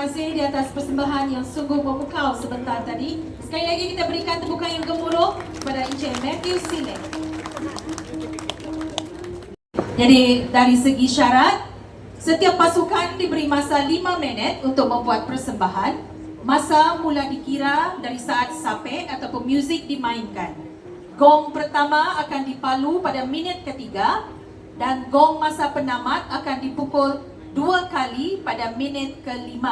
kasih di atas persembahan yang sungguh memukau sebentar tadi. Sekali lagi kita berikan tepukan yang gemuruh kepada Encik Matthew Sile. Jadi dari segi syarat, setiap pasukan diberi masa 5 minit untuk membuat persembahan. Masa mula dikira dari saat sape ataupun muzik dimainkan. Gong pertama akan dipalu pada minit ketiga dan gong masa penamat akan dipukul 2 kali pada minit ke-5.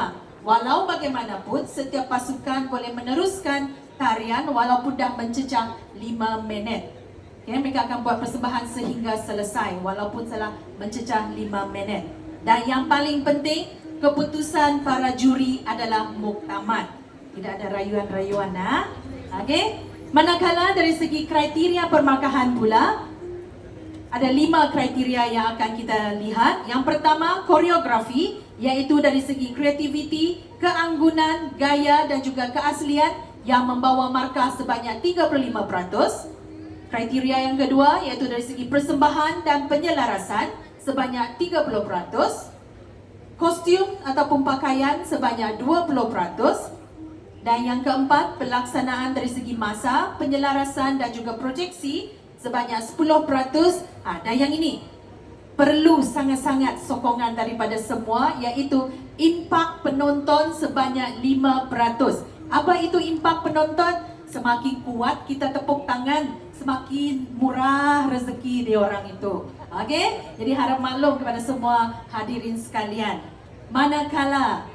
Walau bagaimanapun, setiap pasukan boleh meneruskan tarian walaupun dah mencecah 5 minit. Okay, mereka akan buat persembahan sehingga selesai walaupun telah mencecah 5 minit. Dan yang paling penting, keputusan para juri adalah muktamad. Tidak ada rayuan-rayuan. Okay. Manakala dari segi kriteria permarkahan pula, ada 5 kriteria yang akan kita lihat. Yang pertama, koreografi, iaitu dari segi kreativiti, keanggunan, gaya dan juga keaslian yang membawa markah sebanyak 35%. Kriteria yang kedua, iaitu dari segi persembahan dan penyelarasan sebanyak 30%. Kostum ataupun pakaian sebanyak 20%. Dan yang keempat, pelaksanaan dari segi masa, penyelarasan dan juga projeksi sebanyak 10%. Dan yang ini perlu sangat-sangat sokongan daripada semua, iaitu impak penonton sebanyak 5%. Apa itu impak penonton? Semakin kuat kita tepuk tangan, semakin murah rezeki dia orang itu. Okey? Jadi harap maklum kepada semua hadirin sekalian. Manakala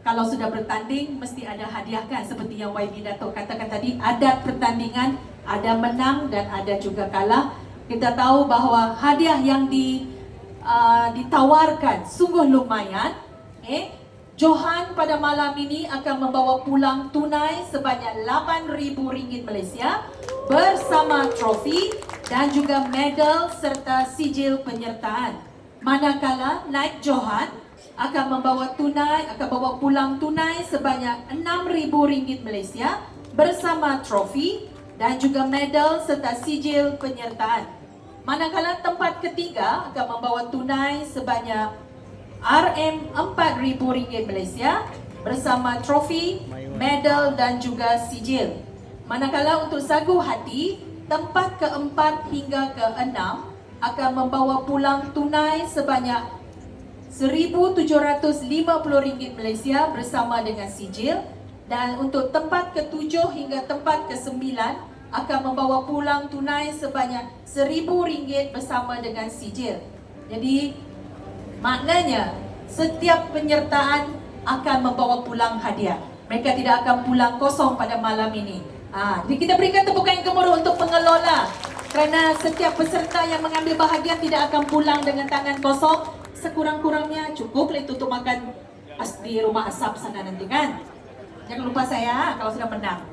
kalau sudah bertanding mesti ada hadiah kan, seperti yang YB Dato' katakan tadi, adat pertandingan ada menang dan ada juga kalah. Kita tahu bahawa hadiah yang ditawarkan sungguh lumayan. Johan pada malam ini akan membawa pulang tunai sebanyak RM8,000 Malaysia bersama trofi dan juga medal serta sijil penyertaan. Manakala Naik Johan akan membawa pulang tunai sebanyak RM6,000 Malaysia bersama trofi dan juga medal serta sijil penyertaan. Manakala tempat ketiga akan membawa tunai sebanyak RM4,000 Malaysia bersama trofi, medal dan juga sijil. Manakala untuk Sagu Hati, tempat keempat hingga keenam akan membawa pulang tunai sebanyak RM1,750 Malaysia bersama dengan sijil. Dan untuk tempat ketujuh hingga tempat kesembilan akan membawa pulang tunai sebanyak RM1,000 bersama dengan sijil. Jadi maknanya setiap penyertaan akan membawa pulang hadiah. Mereka tidak akan pulang kosong pada malam ini. Jadi kita berikan tepukan yang gemuruh untuk pengelola, kerana setiap peserta yang mengambil bahagian tidak akan pulang dengan tangan kosong. Sekurang-kurangnya cukuplah itu untuk makan di rumah asap sana nanti kan. Jangan lupa saya kalau sudah menang.